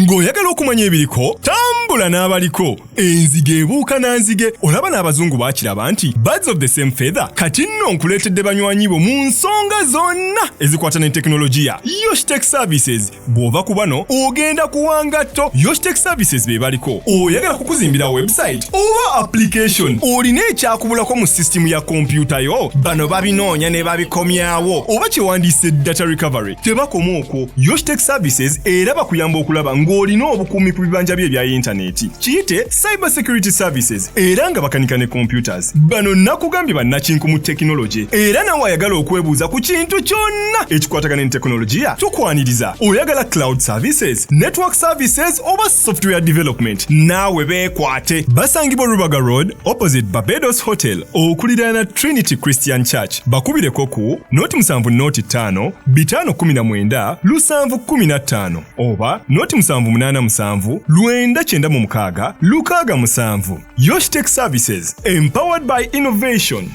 ng'oyagala okumanya ebiriko tambula n'abaliko enzige ebuuka nanzige olaba n'abazungu baakiraba nti birds of the same feather kati nno nkuleetedde banywanyi bo mu nsonga zonna ezikwata ne tekinologiya Yoshtech Services bw'ova ku bano ogenda kuwangatto Yoshtech Services be baliko oyagala kukuzimbira website oba application olina ekyakubulako mu system ya kompyuta yo bano babinoonya ne babikomyawo oba kyewandiise data recovery tebakoma okwo Yoshtech Services era bakuyamba okulaba ng'olina obukuumi ku bibanja bye ebya intaneti kiyite cyber security services era nga bakanika ne computers bano nakugambye bannakinku mu tekinologi era nawe ayagala okwebuuza ku kintu kyonna ekikwatagana ne tekinologiya tukwaniriza oyagala cloud services network services oba software development naawe beekwate basangibwa Rubaga Road opposite Barbados Hotel okuliraana Trinity Christian Church bakubireko ku noti 7 noti 5 519 715 oba noti 787 996 667 Yoshtech Services empowered by innovation.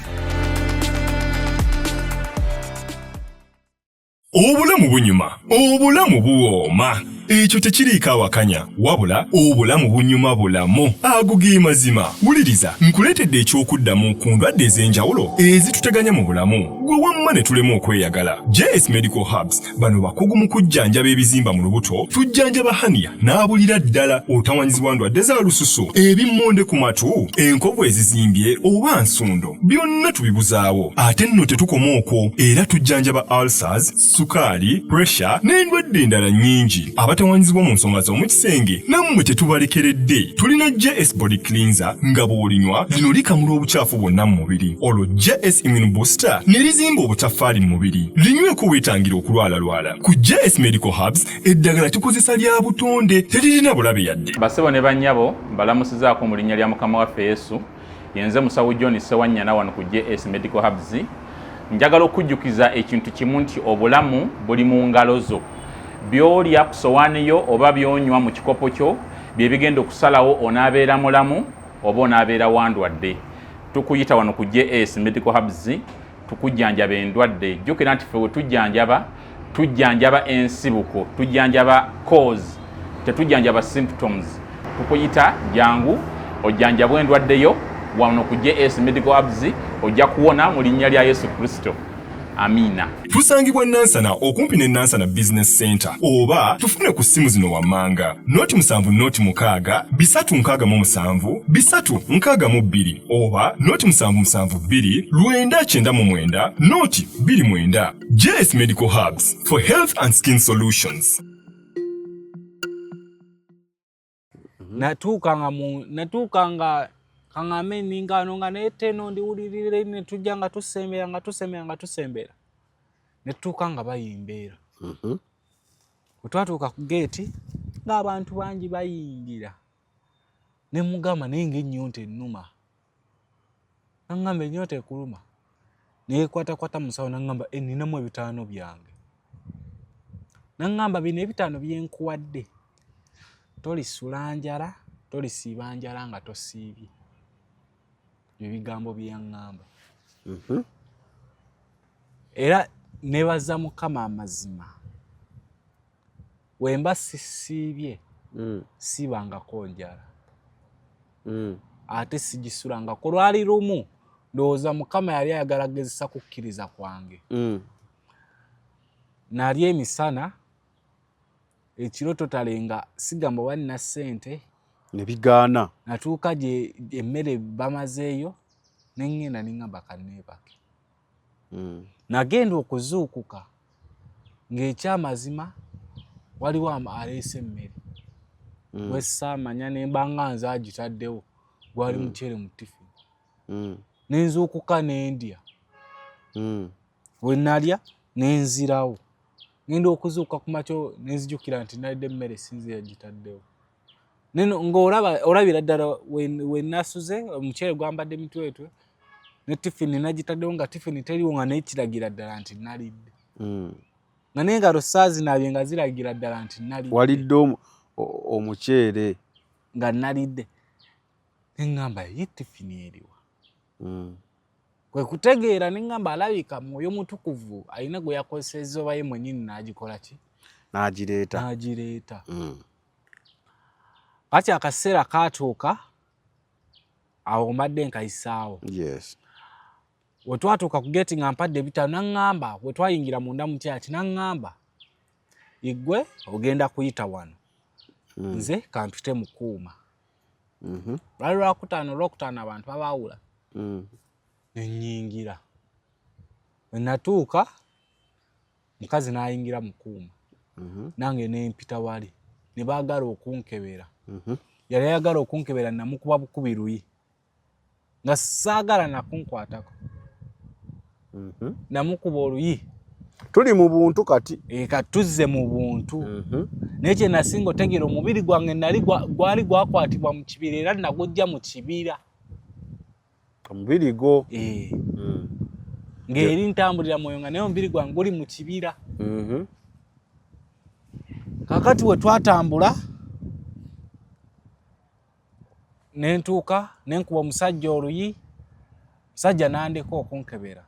Obulamu bunyuma, obulamu buwooma. Ekyo tekiriiko awakanya wabula obulamu bunyuma bulamu agugi mazima wuliriza nkuleetedde ekyokuddamu ku ndwadde ez'enjawulo ezituteganya mu bulamu gwe wamma ne tulema okweyagala. JS Medical Hubs bano bakugu mu kujjanjaba ebizimba mu lubuto tujjanjaba hania n'abulira ddala otawanyizibwa ndwadde za lususu ebimmonde ku matu enkovu ezizimbye oba nsundo byonna tubibuzaawo ate nno tetukoma okwo era tujjanjaba ulcers sukaali pressure n'endwadde endala nnyingi abatawanyizibwa mu nsonga z'omukisenge nammwe tetubalekeredde tulina JS Body Cleanser nga bw'olinywa lino likamula obucaafu bwonna mu mubiri olwo JS Immune Booster ne lizimba obutaffaali mu mubiri linyweko weetangira okulwalalwala ku JS Medical Hubs eddagala tukozesa lya butonde teririna bulabe yadde. Basebo ne bannyabo mbalamusizaako mu linnya lya Mukama waffe Yesu yenze musawo John Sewanyana wano ku JS Medical Hubs njagala okujjukiza ekintu kimu nti obulamu buli mu ngalo zo byolya ku sowaani yo oba byonywa mu kikopo kyo bye bigenda okusalawo onaabeera mulamu oba onaabeera wandwadde. Tukuyita wano ku JS Medical Hubs tukujjanjaba endwadde jjukira nti ffe we tujjanjaba ensibuko tujjanjaba cause tetujjanjaba symptoms. Tukuyita jangu ojjanjabwa endwadde yo wano ku JS Medical Hubs ojja kuwona mu linnya lya Yesu Kristo. Amina. Tusangibwa Nansana okumpi ne Nansana Business Center oba tufune ku simu zino wammanga noti 7 noti 6 367 362 oba noti 772 999 noti 29. JS Medical Hubs for health and skin solutions. Natukanga kangame ningano nga neteno ndiwulirire ne tujjanga tusembera netukanga bayimbera Kutwatuuka ku gate ng'abantu bangi bayingira ne mugamba nenge nnyonte nnuma nangamba ennyonte ekuluma nekwata musawo nangamba ninamu ebitaano byange nangamba bino ebitaano byenkuwadde tolisula njala tolisiiba njala nga tosiibye ebigambo byaŋŋamba era nebaza Mukama amazima wemba sisiibye siibangako njala ate sigisulangako lwali lumu ndowooza Mukama yali ayagala gezesa kukkiriza kwange nali emisana ekiro totalenga sigamba walina ssente ne bigaana natuuka gye emmere bamazeeyo nengenda nengamba kanneebake nagenda okuzuukuka ng'ekyamazima waliwo aleese emmere wessaamanya nembanga nze agitaddewo gwali muceere mu tifini nenzuukuka nendya we nalya nenzirawo ngenda okuzuuka ku makyo nenzijukira nti nalidde emmere sinze yagitaddewo neno ng'olabira ddala we nasuze omuceere gwambadde mitwetwe ne tifini nagitaddewo nga tifini teriwo nga naye kiragira ddala nti nalidde nga n'engalo saazinaabye nga ziragira ddala nti nalidde walidde omuceere nga nalidde neŋŋamba ye tifini eriwa kwe kutegeera neŋŋamba alabika mwoyo mutukuvu alina gwe yakozesezza oba ye mwennyini n'agikola ki n'agireeta kati akaseera katuuka awo mbadde nkayisaawo. Yes. We twatuuka ku gate nga mpadde bitaano naŋŋamba we twayingira munda mu kyaki naŋŋamba igwe ogenda kuyita wano nze kampite mukuuma. Lwali Lwakutaano abantu babaawula. Ne nnyingira. We natuuka mukazi n'ayingira mukuuma. Nange ne mpita wali ne baagala okunkebera. Yali ayagala okunkebera namukuba bukubi luyi nga saagala nakunkwatako. Namukuba oluyi. Tuli mu buntu kati. Kati tuzze mu buntu. Naye kye nasinga otegeera omubiri gwange nali gwali gwakwatibwa mu kibira era nagujja mu kibira. Omubiri gwo. Ng'eri ntambulira mwoyo nga naye omubiri gwange guli mu kibira. Kakati we twatambula ne ntuuka ne nkuba omusajja oluyi. Musajja n'andeka okunkebera.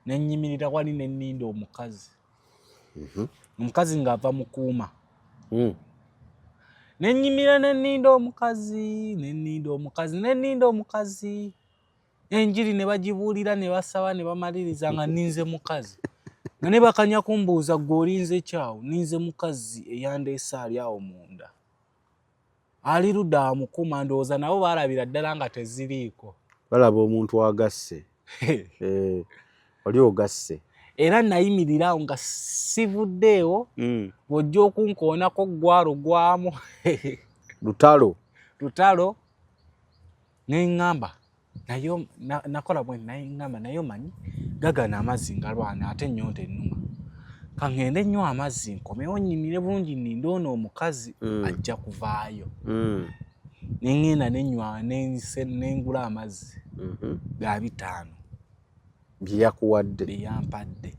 Ne nnyimirira wali ne nninda omukazi. Omukazi ng'ava mukuuma. Ne nnyimira ne nninda omukazi. Enjiri ne bagibuulira ne basaba ne bamaliriza nga nninze mukazi. Nga ne bakanya kumbuuza ggwe olinze kyawo nninze mukazi eyandeese ali awo munda. Ali ludda mukuuma ndowooza nabo baalabira ddala nga teziriiko. Balaba omuntu agasse. Oli ogasse. Era nayimirira awo nga sivuddeewo bw'ojja okunkoonako gwalugwamu. Lutalo. Ne ŋŋamba nayo nakola bwe ŋŋamba naye omanyi gagana amazzi ngalwana ate ennyonta ennuma. Ka ŋŋende nnyo amazzi nkomewo nnyimire bulungi nninde ono omukazi ajja kuvaayo. Ne ŋŋenda nenywa n'engula amazzi ga 5 bye yakuwadde bye yampadde.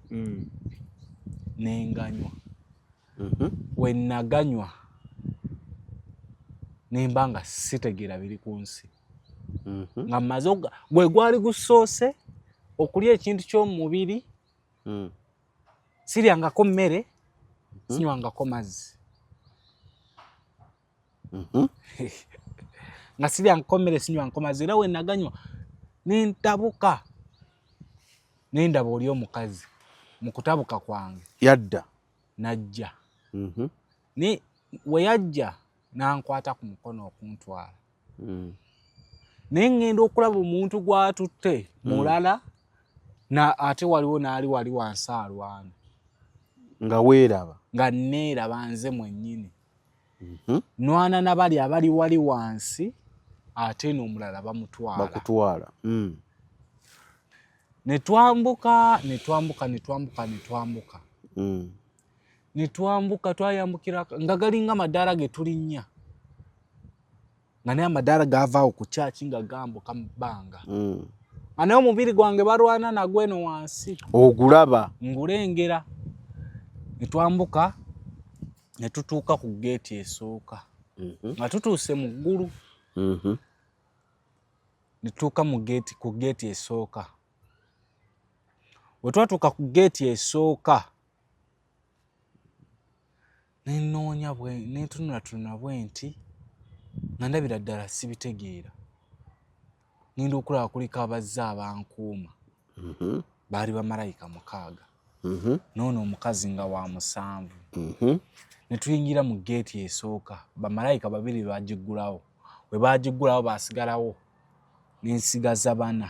Ne nganywa. We naganywa ne mba nga sitegeera biri ku nsi. Nga mmaze gwe gwali gusoose okulya ekintu ky'omu mubiri. Siryangako mmere, sinywangako mazzi. Nga siryangako mmere, sinywangako mazzi. Era we naganywa ne ntabuka. Ne ndaba oli omukazi mu kutabuka kwange. Yadda. Najja. Ne we yajja n'ankwata ku mukono okuntwala. Ne ngenda okulaba omuntu gw'atutte mulala ate waliwo n'ali wali wansi alwana. Nga weeraba. Nga neeraba nze mwennyini. Nwana n'abali abali wali wansi ate n'omulala bakutwala. Ne twambuka. Ne twambuka twayambukira nga galinga amadaala ge tulinnya. Nga naye amadaala gaavaawo ku kyaki nga gambuka mu bbanga. Nga naye omubiri gwange balwana nagwo eno wansi. Ogulaba. Ngulengera. Ne twambuka ne tutuuka ku geeti esooka. Nga tutuuse mu ggulu. Ne tutuuka ku geeti esooka. Bwe twatuuka ku geeti esooka ne nnoonya ne ntunula bwe nti nga ndabira ddala sibitegeera. Ngenda okulaba kuliko abazze abankuuma. Baali bamalayika 6. N'ono omukazi nga wa 7. Ne tuyingira mu geeti esooka. Bamalayika 2 bagiggulawo. Bwe bagiggulawo baasigalawo n'ensigaza 4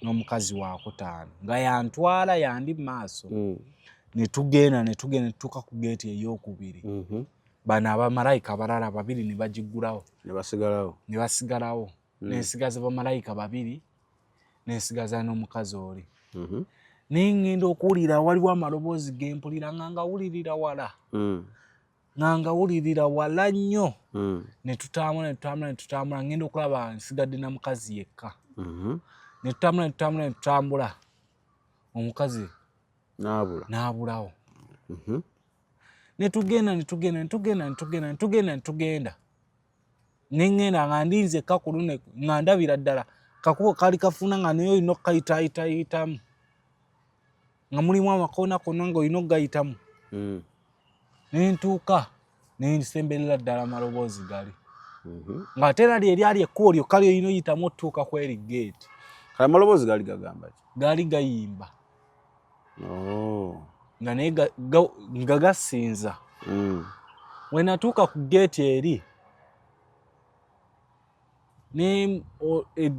n'omukazi wa 5 nga yantwala yandi maaso. Ne tugenda ne tutuuka ku geeti ey'okubiri. Bano abamalayika abalala 2 ne bagiggulawo. Ne basigalawo. N'ensigaza bamalayika 2 n'ensigaza n'omukazi oli. Ne ngenda okuwulira waliwo amaloboozi ge mpulira nga ngawulirira wala. Nga ngawulirira wala nnyo. Ne tutambula. Ngenda okulaba nsigadde na mukazi yekka. Ne tutambula. Omukazi n'abulawo. Ne tugenda. Ne ngenda nga ndinze ekka ku luno nga ndabira ddala kakubo kaali kafuna nga naye olina okukayitaayitamu. Nga mulimu amakoona konna ng'olina okugayitamu. Ne ntuuka ne nsemberera ddala amaloboozi gali. Ng'ate era lyali ekkubo lyokka lyolina oyitamu otuuka ku eri gate. Kale amaloboozi gaali gagamba ki? Gaali gayimba. Nga naye nga gasinza. We natuuka ku gate eri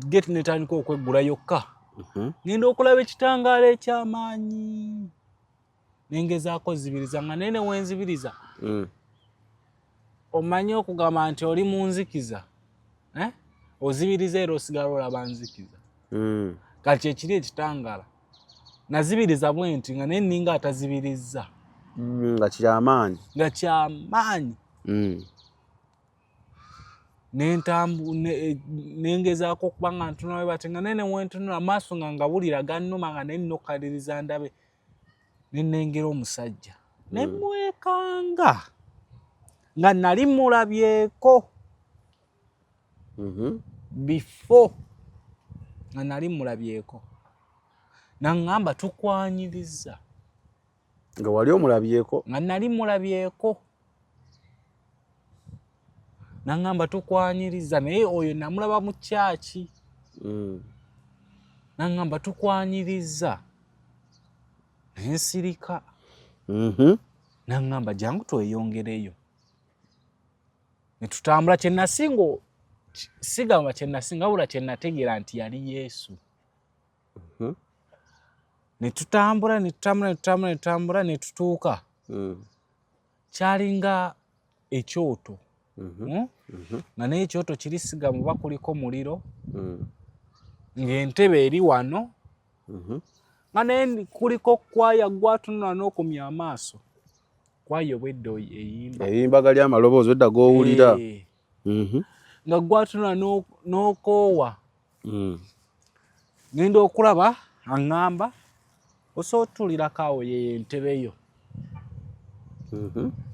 gate netandika okweggula yokka. Ngenda okulaba ekitangaala eky'amaanyi. Nengezaako zibiriza nga nene wenzibiriza. Omanyi okugamba nti oli mu nzikiza. Ozibiriza era osigala olaba nzikiza. Kati ekiri ekitangaala. Nazibiriza bwenti nga neninga atazibiriza. Nga kyamaanyi. Nga kyamaanyi. Nengezaako okuba nga ntunula we bati nga nene wentunula amaaso nga ngawulira gannuma nga nennokaliriza ndabe. Nenengera omusajja. Nemwekanga. Nga nali mulabyeko. Before. Nga nali mulabyeko. Nangamba tukwanyiriza. Nga wali omulabyeko? Nga nali mulabyeko. Nangamba tukwanyiriza naye oyo namulaba mu kyaki. Nangamba tukwanyiriza. Nensirika. Nangamba jangu tweyongereyo. Netutambula kyenasinga sigamba kyenasinga wabula kyenategeera nti yali Yesu. Netutambula netutuuka. Kyalinga ekyoto. Nga naye ekyoto kirisigamu oba kuliko muliro. Ng'entebe eri wano. Nga naye kuliko kwaya gwatunula n'okumya amaaso. Kwaya obwedda eyimba. Eyimbaga ly'amaloboozi edda g'owulira. Nga gwatunula n'okoowa. Ngenda okulaba aŋŋamba osootulirako awo ye entebe yo.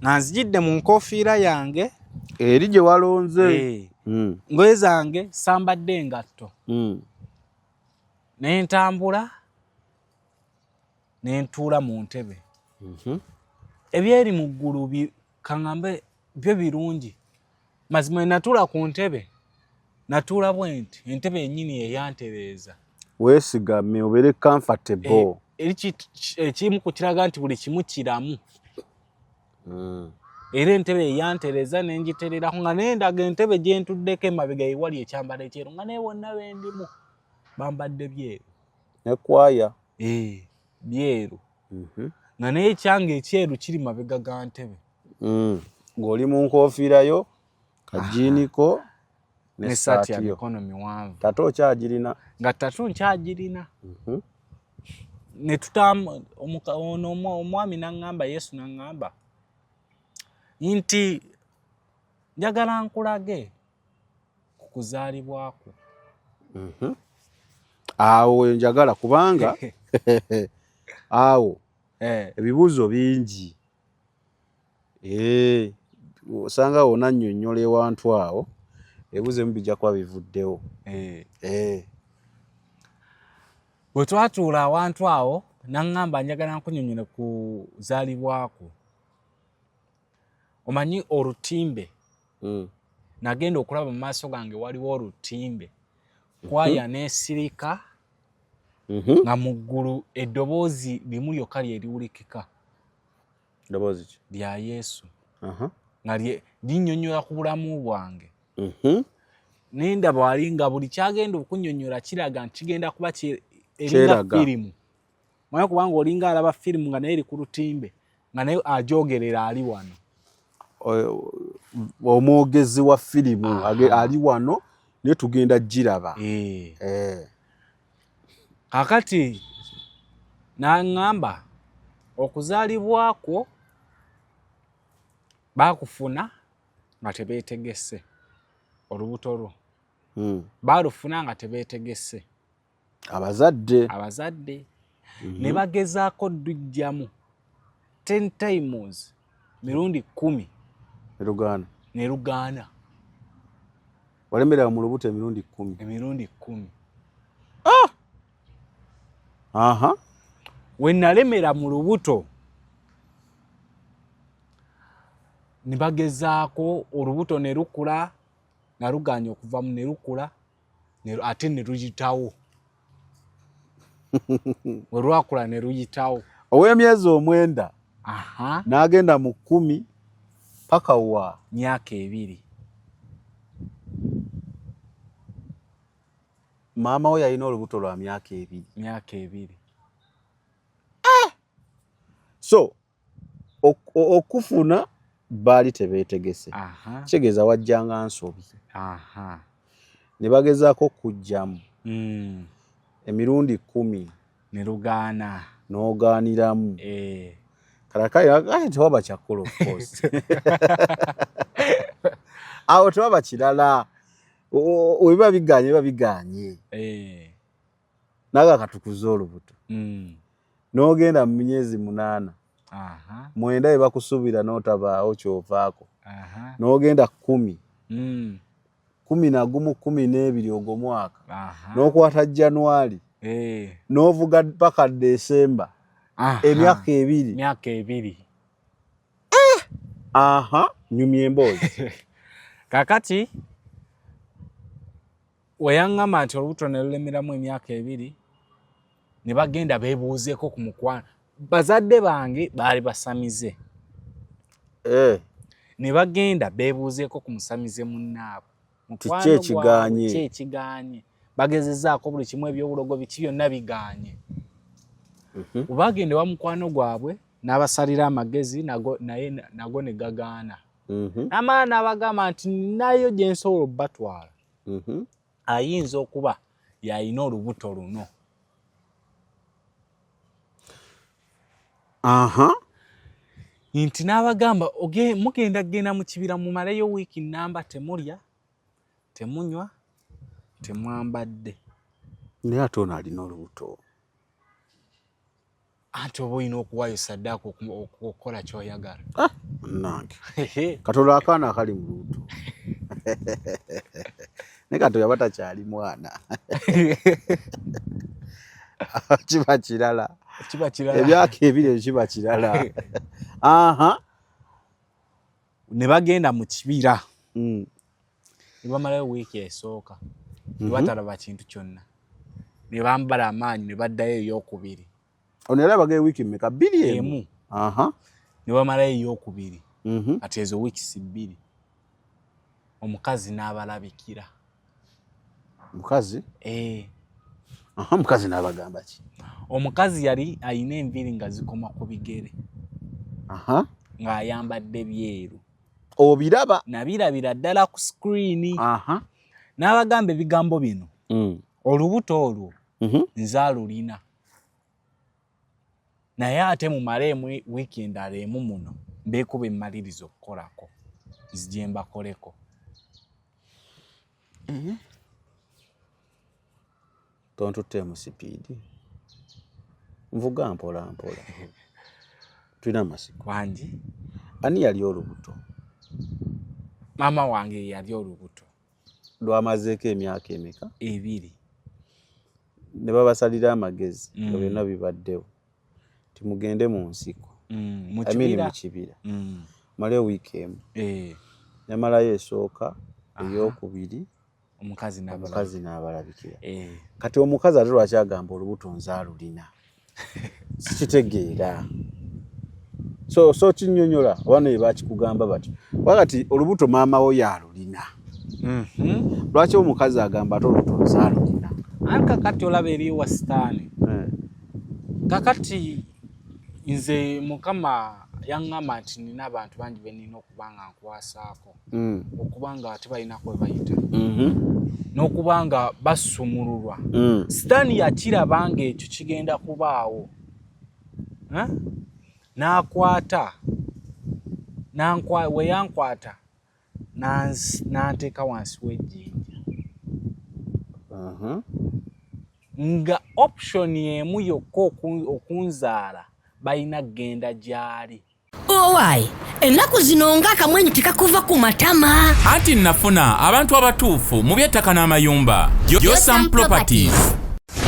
Nga nzijidde mu nkofiira yange. Eri gye walonze. Ngoye zange sambadde engatto. Nentambula nentuula mu ntebe. Ebyeri mu ggulu kaŋŋambe byo birungi. Mazima natuula ku ntebe. Natuula bwenti entebe yennyini yeyantereeza. Weesigamye obeere comfortable. Ekimu ku kiraga nti buli kimu kiramu. Era entebe yeyantereeza nenjitererako nga nendaga entebe gye ntuddeko emabega ewali ekyambalo ekyeru nga naye bonna bendimu bambadde byeru. Ne kwaya. Byeru. Nga naye ekyange ekyeru kiri mabega ga ntebe. Ng'oli mu nkofiira yo, kajiiniko n'essaati ya mikono miwanvu. Tato okyagirina? Nga tato nkyagirina. Omwami n'aŋŋamba, Yesu n'aŋŋamba nti njagala nkulage ku kuzaalibwa kwo. Awo njagala kubanga awo ebibuuzo bingi. Osanga wonna nnyonnyola ewantu awo ebibuuzo ebimu bijja kuba bivuddewo. Bwe twatuula awantu awo n'aŋŋamba njagala nkunnyonnyole ku kuzaalibwa kwo. Omanyi olutimbe. Nagenda okulaba mu maaso gange waliwo olutimbe. Kwaya n'esirika. Nga mu ggulu eddoboozi limu lyokka lye liwulikika. Ddoboozi ki? Lya Yesu. Nga linnyonnyola ku bulamu bwange. Nendaba wali nga buli kyagenda okunnyonnyola kiraga nti kigenda kuba eringa firimu. Manya kubanga olinga alaba firimu nga naye eri ku lutimbe. Nga naye ajogerera ali wano. Omwogezi wa firimu ali wano naye tugenda giraba. Kakati n'aŋŋamba okuzaalibwa kwo baakufuna nga tebeetegese. Olubuto lwo baalufuna nga tebeetegese. Abazadde ne bagezaako ddujjamu 10 times mirundi 10 ne lugaana. Walemerera mu lubuto emirundi 10. Emirundi 10. We nalemera mu lubuto ne bagezaako olubuto ne lukula naruganya okuva mu ne lukula ate ne luyitawo we lwakula ne luyitawo ow'emyezi 9 n'agenda mu 10 paka wa myaka 2. maama we yalina olubuto lwa myaka 2. So okufuna baali tebeetegese kitegeeza wajjanga nsobi ne bagezaako kujjamu emirundi 10 ne lugaana n'ogaaniramu kalakale tewaba kyakola of course awo tewaba kirala webiba biganye naga katukuza olubuto n'ogenda mu myezi 8 9 we bakusuubira n'otabaawo kyovaako n'ogenda 10 11 12 ogwo mwaka n'okwata January n'ovuga paka December emyaka 2 nyumya emboozi kakati weyaŋŋamba nti olubuto ne lulemeramu emyaka 2 ne bagenda beebuuzeeko ku mukwano bazadde bange baali basamize ne bagenda beebuuzeeko ku musamize munnaabwe kyekiganye bagezezaako buli kimu ebyobulogo biki byonna biganye ubagende wa mukwano gwabwe n'abasalira amagezi nago ne gagaana n'amala n'abagamba nti ninayo gye nsobola obbatwala ayinza okuba yalina olubuto luno nti n'abagamba mugenda genda mu kibira mumaleyo wiiki nnamba temulya temunywa temwambadde naye ate ono alina olubuto anti oba olina okuwaayo saddaaka okukola kyoyagala nange katola akaana akali mu lubuto ne kato yaba takyali mwana kiba kirala ebyaka 2 kiba kirala ne bagenda mu kibira ne bamalayo wiiki esooka ne batalaba kintu kyonna ne bambala amaanyi ne baddayo ey'okubiri ono era bagayo wiiki mmeka 2 ne bamalayo ey'okubiri ati ezo wiiki 2 omukazi n'abalabikira mukazi mukazi n'abagamba ki omukazi yali ayina enviiri nga zikoma ku bigere ng'ayambadde byeru obiraba nabirabira ddala ku screen n'abagamba ebigambo bino olubuto olwo nzaalulina naye ate mumaleemu wiiki endala emu muno mbeekuba emmaliriza okukolako nzije mbakoleko tontuttemu sipiidi nvuga mpola tulina amasiko wangi ani yali olubuto maama wange yali olubuto lwamazeeko emyaka emeka 2 ne babasalira amagezi byonna bibaddewo timugende mu nsiko mu kibira male wiiki emu namalayo esooka ey'okubiri omukazi n'abalabikira kati omukazi ate lwaki agamba olubuto nzaalulina sikitegeera so kinnyonnyola wana ebakikugamba batyo wakati olubuto maama wo yalulina lwaki omukazi agamba ate olubuto nzaalulina kakati olaba eriwa sitaani kakati nze mukama yaŋŋamba nti nina abantu bangi benina okuba nga nkwasaako okuba nga ate balina kwe bayita n'okuba nga basumululwa sitaani yakiraba nga ekyo kigenda kubaawo n'akwata we yankwata n'anteeka wansi w'ejjinja nga option emu yokka okunzaala balina kgenda gyali owaayi ennaku zino ng'akamwenyu tekakuva ku matama anti nafuna abantu abatuufu mu by'ettaka n'amayumba Yosan Properties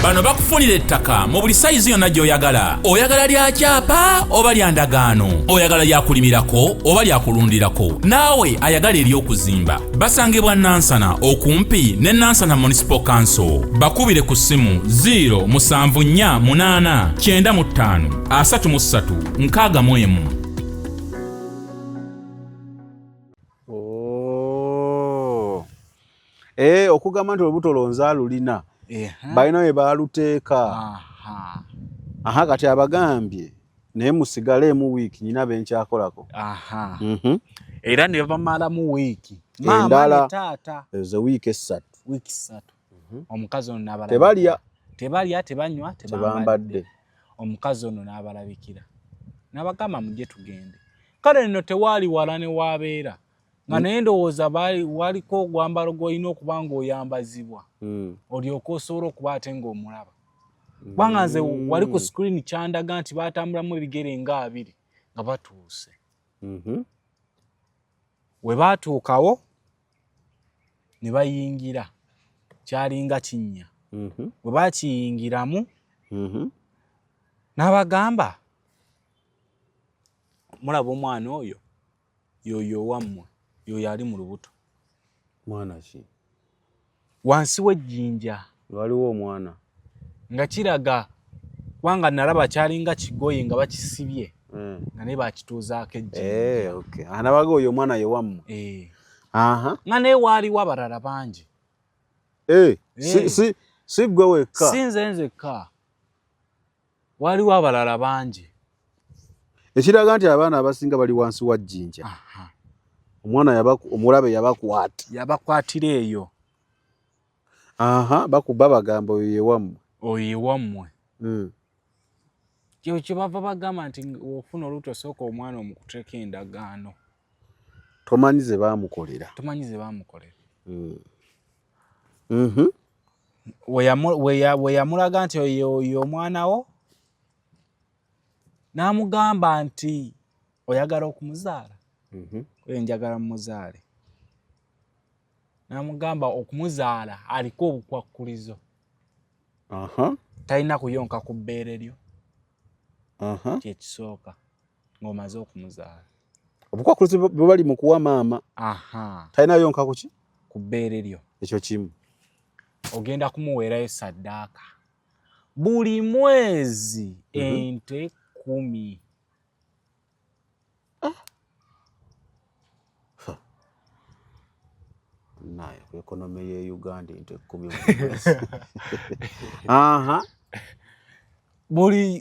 Bano bakufunira ettaka mu buli sayizi yonna gy'oyagala. Oyagala lya kyapa oba lya ndagaano, oyagala lya kulimirako oba lya kulundirako, naawe ayagala ery'okuzimba. Basangibwa Nansana okumpi ne Nansana Municipal Council. Bakubire ku ssimu 0748533 okugamba nti olubuto lonza lulina balina we baaluteeka. Kati abagambye naye musigalemu wiiki nyina benkyakolako. Era ne bamalamu wiiki endala ne taata ezo wiiki 3. Omukazi ono n'abalabikira. Tebalya tebanywa tebambadde. Omukazi ono n'abalabikira n'abagamba mujje tugende. Kale nno tewaali wala ne waabeera nga naye ndowooza waliko ogwambalo gw'olina okuba ng'oyambazibwa olyoka osobola okuba ate ng'omulaba. Kubanga nze wali ku screen kyandaga nti baatambulamu ebigere nga 2 nga batuuse. We baatuukawo ne bayingira kyalinga kinnya. Bwe bakiyingiramu n'abagamba mulaba omwana oyo yoyo wammwe yoyo ali mu lubuto. Mwana ki? Wansi w'ejjinja waliwo omwana nga kiraga kubanga nalaba kyalinga kigoye nga bakisibye nga naye bakituuzaako ejjinja. Anabaga oyo omwana ye wammwe. Nga naye waaliwo abalala bangi. Si gwe wekka. Si nze nzekka. Waaliwo abalala bangi. Ekiraga nti abaana abasinga bali wansi wa jjinja. Omwana omulabe yabakwatira eyo. Bakuba bagamba oyo ye wammwe. Oyo ye wammwe. Kyo bava bagamba nti ofuna olubuto sooka omwana omukuteeka endagaano. Tomanyi ze baamukolera. We yamulaga nti oyo omwana wo n'amugamba nti oyagala okumuzaala. Oyo njagala mumuzaale. N'amugamba okumuzaala aliko obukwakkulizo. Talina kuyonka ku bbeere lyo. Kyekisooka ng'omaze okumuzaala. Obukwakkulizo bwe bali mu kuwa maama. Talina yonka ku ki? Ku bbeere lyo. Ekyo kimu. Ogenda kumuweerayo saddaaka buli mwezi ente 10. Naye ku ekonomi ye Uganda ente 10.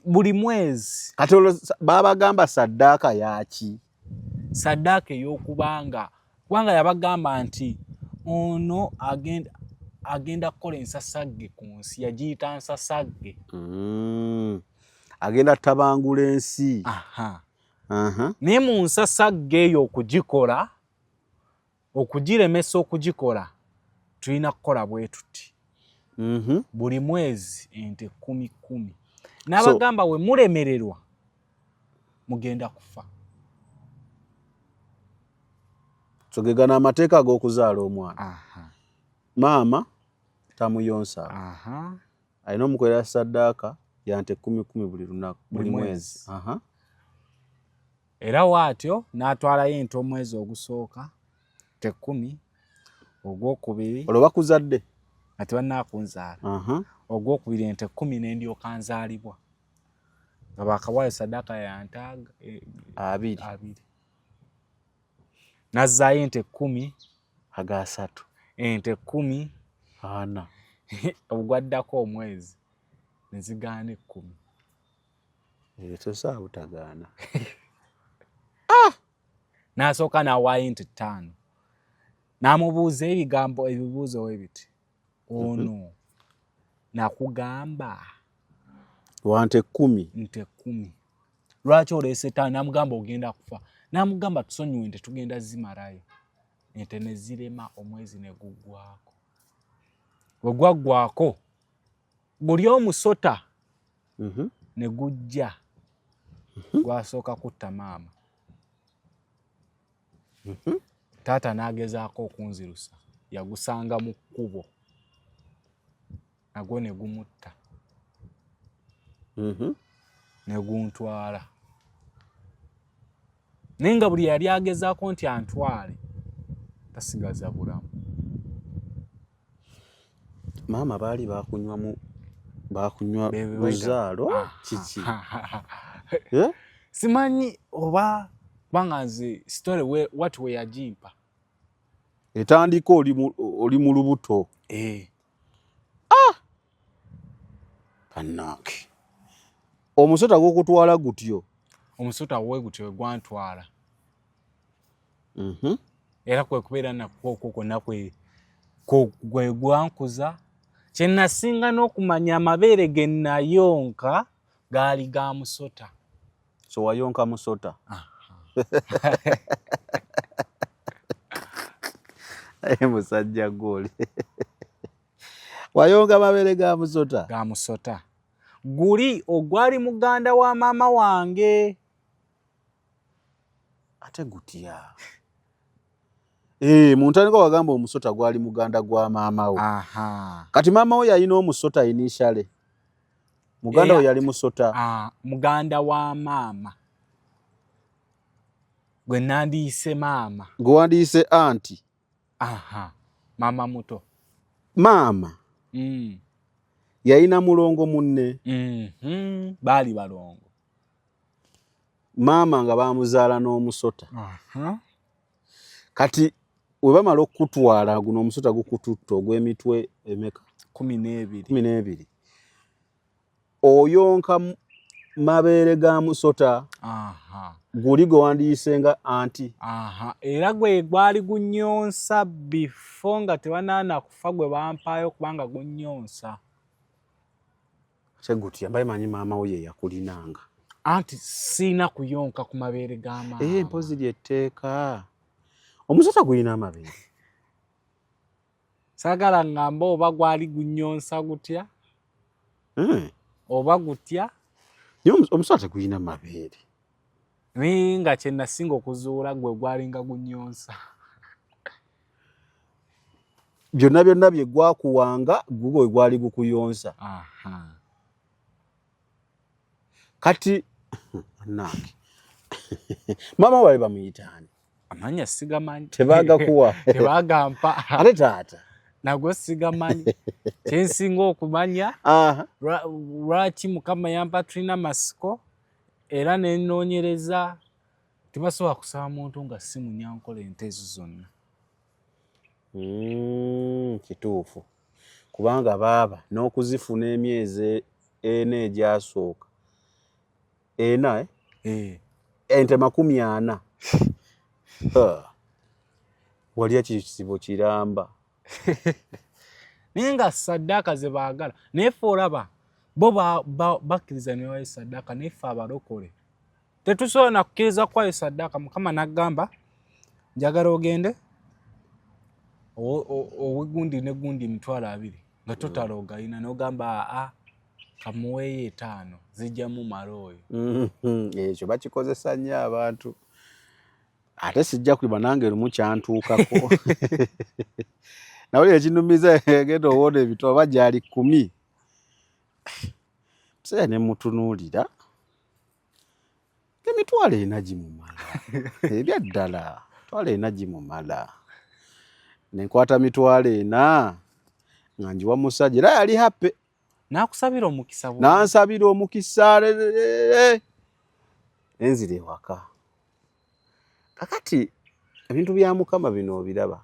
Buli mwezi. Kati babagamba saddaaka yaki? Saddaaka ey'okubanga kubanga yabagamba nti ono agenda kukola ensasagge ku nsi, yagiyita nsasagge. Agenda tabangula ensi. Naye mu nsasagge eyo okugikola, okugiremesa okugikola, tulina kukola bwe tuti. Buli mwezi ente 10. N'abagamba we mulemererwa mugenda kufa. Sogegana amateeka ag'okuzaala omwana. Maama tamuyonsa. Alina omukolera saddaaka ya nte 10 buli mwezi. Era waatyo n'atwalayo ente omwezi ogusooka nte 10, ogwokubiri. Olwo bakuzadde? Ati bannaakunzaala. Ogwokubiri ente 10 n'endyoka nzaalibwa. Nga baakawayo saddaaka ya nte 2. Nazzaayo ente 10 aga 3. Ente 10 4. obugwaddako omwezi ne zigaana 10. Tosaa butagaana. N'asooka n'awaayo ente 5. N'amubuuza ebibuuzo we biti. Ono nakugamba wa nte 10. Nte 10. Lwaki oleese 5? N'amugamba ogenda kufa. N'amugamba tusonyiwe ente tugenda zimalayo. Ente ne zirema omwezi ne guggwaako. Bwe gwaggwaako guli omusota ne gujja gwasooka kutta maama. Taata n'agezaako okunzirusa, yagusanga mu kkubo nagwo ne gumutta. ne guntwala naye nga buli yali agezaako nti antwale tasigaza bulamu. Maama baali bakunywa buzaalo kiki? Simanyi oba kubanga nze story watu we yagimpa etandika oli mu lubuto. Bannange omusota gw'okutwala gutyo. Omusota we gutyo gwantwala. Era kwe kubeera nakwo kwonna kwe gwankuza. Kye nasinga n'okumanya amabeere ge nayonka gaali ga musota. So wayonka musota? Musajja goli. Wayonka amabeere ga musota? Ga musota. Guli ogwali muganda wa maama wange. Ate gutya? Muntandika wagamba omusota gwali muganda gwa maama wo. Kati maama wo yalina omusota initially. Muganda we yali musota. Muganda wa maama. Gwe nandiise maama. Gwe wandiise anti. Maama muto. Maama yalina mulongo munne. Baali balongo. Maama nga bamuzaala n'omusota. Kati we bamala okutwala guno omusota gukututta ogw'emitwe emeka? 12. Oyonka mabeere ga musota. Guli gwe wandiyisenga anti. Era gwe gwali gunyonsa before nga tebanaana kufa gwe bampaayo kubanga gunyonsa. Kyegutya mbaye manyi maama wo ye yakulinanga. Anti sina kuyonka ku mabeere ga maama. Mpozi lyetteeka. Omusota gulina amabeere. Sagala ngamba oba gwali gunyonsa gutya. Oba gutya. Omusota gulina amabeere. Nga kye nasinga okuzuula gwe gwali nga gunyonsa. Byonna bye gwakuwanga gwe gwali gukuyonsa. Kati nange maama wawe bamuyitaani? Amanya sigamanyi. Tebaaga kuwa. Tebagampa. Ate taata? Nagwo sigamanyi. Kyensinga okumanya lwaki Mukama yampa tulina masiko era nenoonyereza tebasobola kusaba muntu nga si munyankola ente ezo zonna. Kituufu. Kubanga baaba n'okuzifuna emyezi 4 egyasooka. Ente 40. Walya kisibo kiramba. Naye nga saddaaka ze baagala. Naye ffe olaba bo bakkiriza ne bawayo saddaaka naye ffe abalokole tetusobola na kukkiriza kwayo saddaaka. Mukama n'aggamba njagala ogende ow'eggundi n'eggundi 20 nga totala ogayina n'ogamba kamuweeyo 5 zijjamu mala oyo. Ekyo bakikozesa nnyo abantu. Ate sijja kuliba nange lumu kyantuukako. Nawulira ekinumiza genda owona ebitabo oba gyali 10. Musajja ne mutunuulira emitwalo 4 gimumala. Ebyaddala mitwalo 4 gimumala. Ne nkwata mitwalo 4 nga njiwa musajja era yali happe. Nakusabira omukisa. Nansabira omukisa. Enzire ewaka. Kakati ebintu bya Mukama bino obiraba.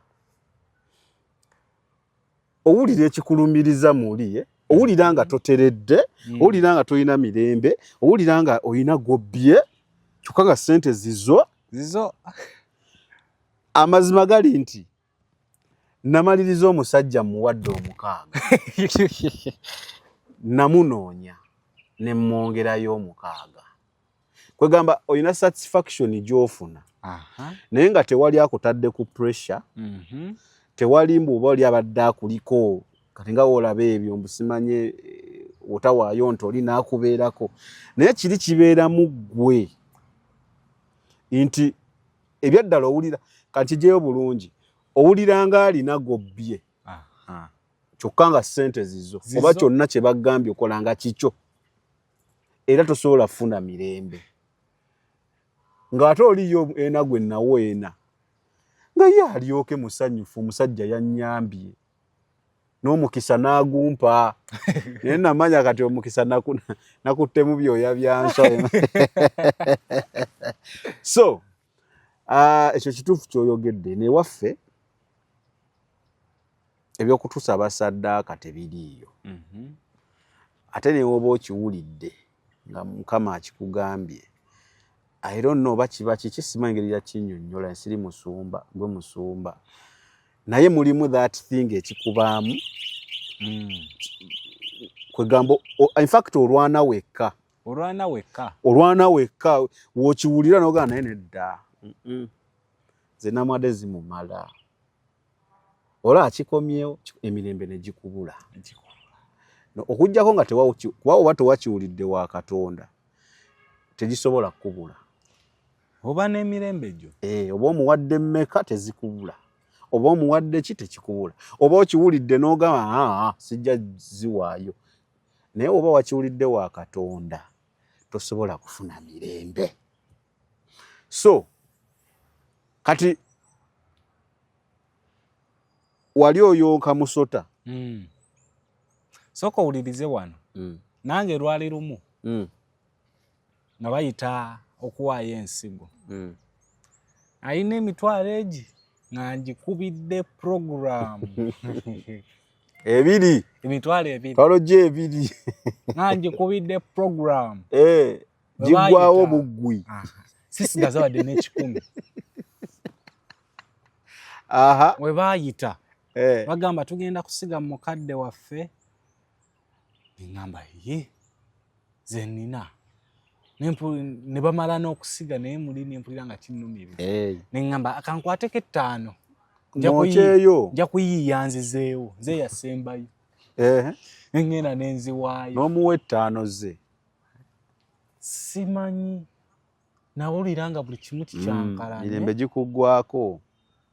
Owulira ekikulumiriza muli, owulira nga toteredde, owulira nga toyina mirembe, owulira nga oyina gobbye, kyokka nga ssente zizo. Amazima gali nti namaliriza omusajja muwadde 6. Namunoonya ne mwongerayo 6. Kwegamba oyina satisfaction gy'ofuna. Naye nga tewali akutadde ku pressure. Tewali mbuba oli abadde akuliko kati nga olaba ebyo mbusimanye otawaayo nti oli n'akubeerako. Naye kiri kibeera mu ggwe nti ebyaddala owulira kati kijeyo bulungi owulira nga alina gobbye kyokka nga ssente zizo oba kyonna kye bagambye okola nga kikyo. era tosobola kufuna mirembe ng'ate oliyo ena gwe naweena nga ye alyoke musanyufu omusajja yannyambye n'omukisa n'agumpa naye namanya kati omukisa nakuttemu byoya byanso so ekyo kituufu kyoyogedde newaffe ebyokutusaba saddaaka tebiriiyo ate ne woba okiwulidde nga Mukama akikugambye I don't know bakiba kiki simanyi engeri yakinnyonnyola nsiri musumba gwe musumba naye mulimu that thing ekikubaamu kwegamba in fact olwana wekka wokiwulira nogaa naye nedda nze namwadde zimumala ola akikomyewo emirembe ne gikubula okujjako nga oba tewakiwulidde wa Katonda tegisobola kukubula oba n'emirembe gyo oba omuwadde mmeka tezikubula oba omuwadde ki tekikubula oba okiwulidde n'ogamba sijja ziwaayo naye oba wakiwulidde wa Katonda tosobola kufuna mirembe so kati wali oyonka musota sooka owulirize wano nange lwali lumu nga bayita okuwaayo ensigo ayina emitwalo egi nga ngikubidde puroguramu emitwalo ebiri kalojja ebiri nga ngikubidde puroguramu giggwawo buggwi sisigaza wadde n'ekikumi we baayita bagamba tugenda kusiga mukadde waffe neŋŋamba ye ze nnina ne bamala n'okusiga naye muli nempulira nga kinnumibwa neŋŋamba akankwateko 5 nja kuyiiya nzizeewo nze yasembayo neŋŋenda nenziwaayo n'omuwa 5 ze simanyi nawulira nga buli kimu kikyankalanye mirembe gikuggwako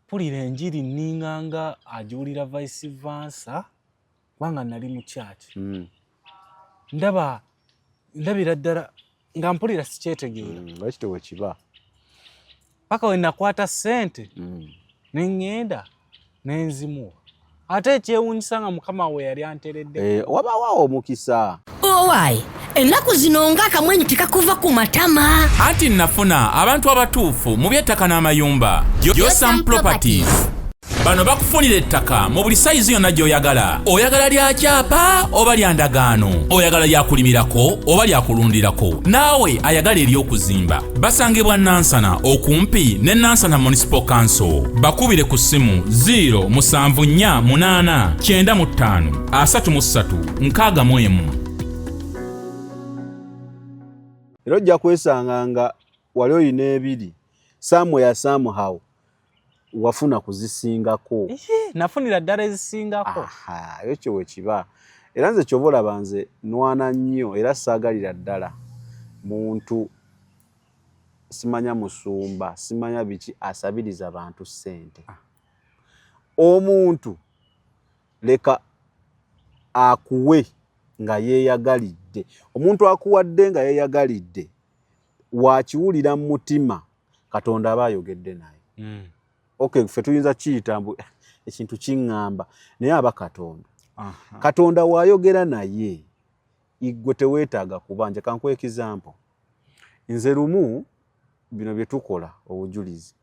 pulira enjiri nniŋŋanga agiwulira vice versa kubanga nali mu kyaki ndabira ddala nga mpulira sikyetegeera bakite bwe kiba paka we nakwata ssente neŋŋenda nenzimuwa ate ekyewuunyisa nga Mukama we yali anteredde wabawaawo omukisa owaayi ennaku zino ng'akamwenyu tekakuva ku matama anti nafuna abantu abatuufu mu by'ettaka n'amayumba Yosan Properties bano bakufunira ettaka mu buli sayizi yonna gy'oyagala oyagala lya kyapa oba lya ndagaano oyagala lyakulimirako oba lyakulundirako naawe ayagala ery'okuzimba basangibwa Nansana okumpi ne Nansana Municipal Council bakubire ku ssimu 074853361 era ojja kwesanga nga wali oyina ebiri somehow wafuna kuzisingako nafunira ddala ezisingako ekyo we kiba era nze kyoba olaba nze nwana nnyo era saagalira ddala muntu simanya musumba simanya biki asabiriza bantu ssente omuntu leka akuwe nga yeeyagalidde omuntu akuwadde nga yeeyagalidde wakiwulira mu mutima Katonda aba ayogedde naye okay ffe tuyinza kiyita mbu ekintu kiŋŋamba naye aba Katonda Katonda waayogera naye igwe teweetaaga kubanja kankuwa example nze lumu bino bye tukola obujulizi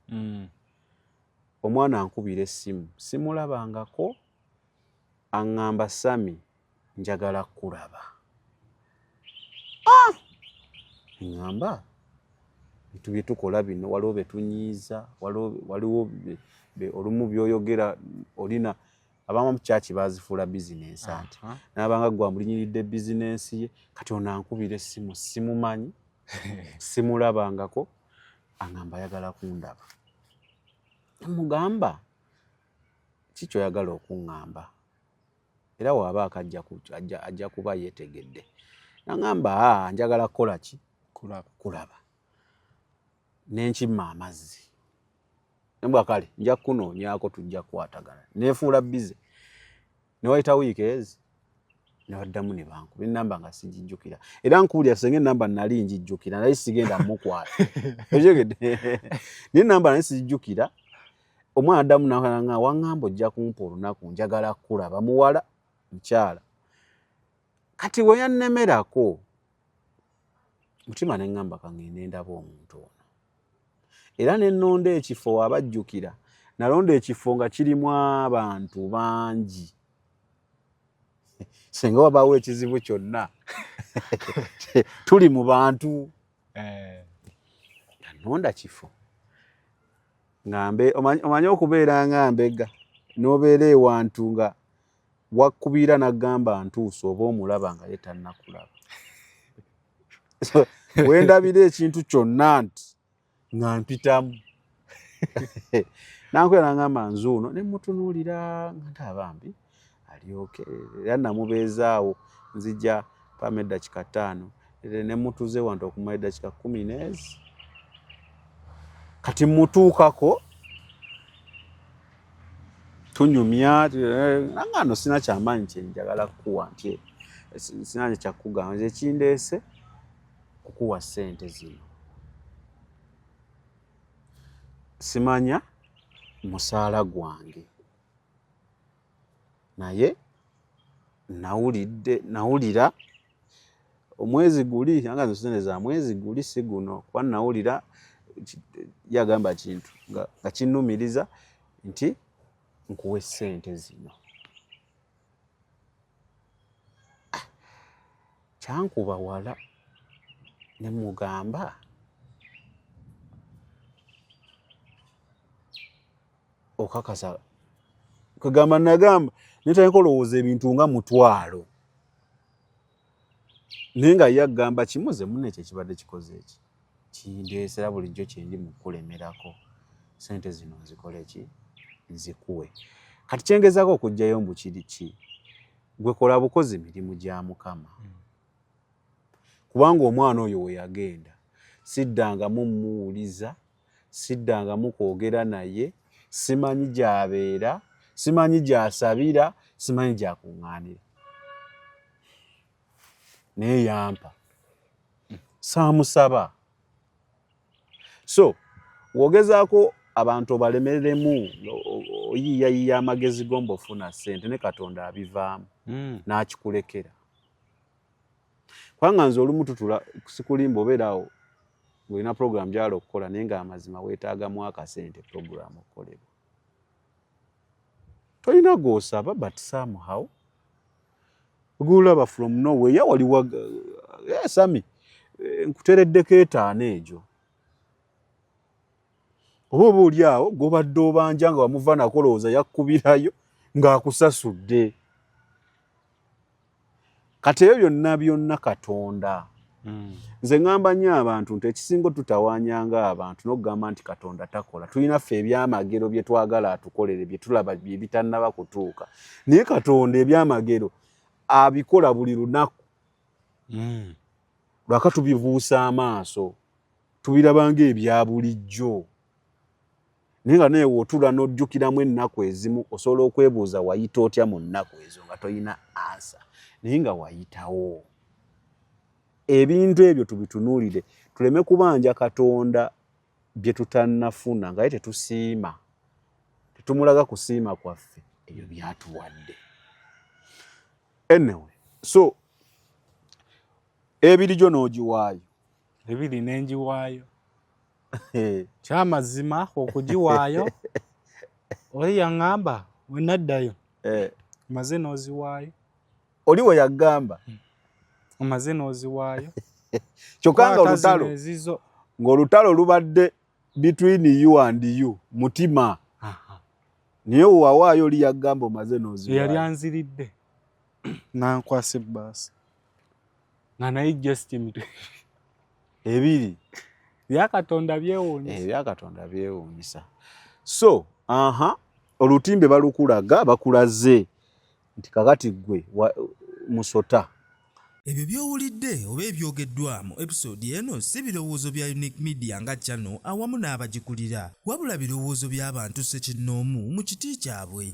omwana ankubira essimu simulabangako aŋŋamba Sami njagala kulaba ŋŋamba bintu bye tukola bino waliwo betunyiiza waliwo olumu byoyogera olina abamu kyaki bazifuula bizinensi anti n'abanga gwe amulinyiridde bizinensi ye kati ono ankubira essimu simumanyi simulabangako aŋŋamba ayagala kundaba mugamba kikyoyagala okuŋŋamba era waaba ajja kuba yeetegedde naŋŋamba njagala kukola ki kulaba nenkimma amazzi nembwa kale nja kunoonyaako tujja kukwatagana neefuula bize ne wayita wiiki ezi ne baddamu ne bankuba ennamba nga sigijjukira era nkuulira senga ennamba nali njijjukira naye sigenda mukwata ojegedde naye ennamba naye sigijjukira omwana addamu nakalanga waŋŋamba ojja kumpa olunaku njagala kulaba muwala mukyala kati we yannemerako mutima ne ŋŋamba kaŋŋende ndaba omuntu ono era ne nnonda ekifo abajjukira nalonda ekifo nga kirimu abantu bangi senga wabaawo ekizibu kyonna tuli mu bantu nonda kifo ngambe omanyi okubeera nga mbega n'obeera ewantu nga wakkubira n'agamba ntuusa oba omulaba nga ye tannakulaba wendabira ekintu kyonna nti nga mpitamu nankwera ngamba nzuuno ne mutunuulira nga ndabambi alyoke era namubeezaawo nzija pama eddakika 5 ne mutuze wantu okumala eddakika 10 n'ezi kati mutuukako tunyumya nangano sina kyamaanyi kyenjagala kukuwa nti sina kyakugamba nze kindeese kukuwa ssente zino simanya musaala gwange naye nawulira omwezi guli anga nsente za mwezi guli si guno kuba nawulira yagamba kintu nga kinnumiriza nti nkuwe ssente zino kyankuba wala ne mugamba okakasa kugamba nagamba netandika olowooza ebintu nga mutwalo naye nga ye agamba kimuze munne ekyo ekibadde kikoze eki kindeesera bulijjo kyendi mukulemerako sente zino nzikole ki nzikuwe kati kyengezaako okugjayo mbu kiri ki gwe kola bukozi mirimu gya Mukama kubanga omwana oyo we yagenda siddangamu mmuwuliza siddangamu kwogera naye simanyi gy'abeera simanyi gy'asabira simanyi gy'akuŋŋaanira naye yampa saamusaba so wogezaako abantu obalemeremu oyiyayiya amagezi gomba ofuna ssente ne Katonda abivaamu n'akikulekera kubanga nze olumu tutula sikulimba obeerawo ng'olina puroguramu gyala okukola naye nga amazima weetaagamu akasente puroguramu okukolebwa tolina gw'osaba but somehow gulaba from nowhere waliwo Sami nkutereddeko 5 egyo oba oli awo gobadde obanja nga wamuva nakolowooza yakkubirayo ng'akusasudde kati ebyo byonna Katonda nze ŋŋamba nnyo abantu nti ekisinga tutawaanyanga abantu n'okugamba nti Katonda takola tulina ffe ebyamagero bye twagala atukolere bye tulaba bye bitannaba kutuuka naye Katonda ebyamagero abikola buli lunaku lwaka tubibuusa amaaso tubirabanga ebya bulijjo naye nga naye wootula n'ojjukiramu ennaku ezimu osobola okwebuuza wayita otya mu nnaku ezo nga tolina ansa naye nga wayitawo ebintu ebyo tubitunuulire tuleme kubanja Katonda bye tutannafuna nga ye tetusiima tetumulaga kusiima kwaffe ebyo byatuwadde anyway so ebirijo n'ogiwaayo ebiri nenjiwaayo kyamazima okugiwaayo oli yaŋŋamba wenaddayo maze n'oziwaayo oli we yagamba omaze n'oziwaayo kyokka ng'olutalo lubadde between you and you mutima niye wawaayo oli yagamba omaze n'oziwaayo yali anziridde nankwasa ebbaasi nga naye just ebiri byakatonda byewuunyisa byakatonda byewuunyisa so olutimbe balukulaga bakulaze nti kakati gwe musota ebyo by'owulidde oba ebyogeddwa mu episode eno si birowoozo bya Unique Media nga channel awamu n'abagikulira wabula birowoozo by'abantu ssekinnoomu mu kiti kyabwe.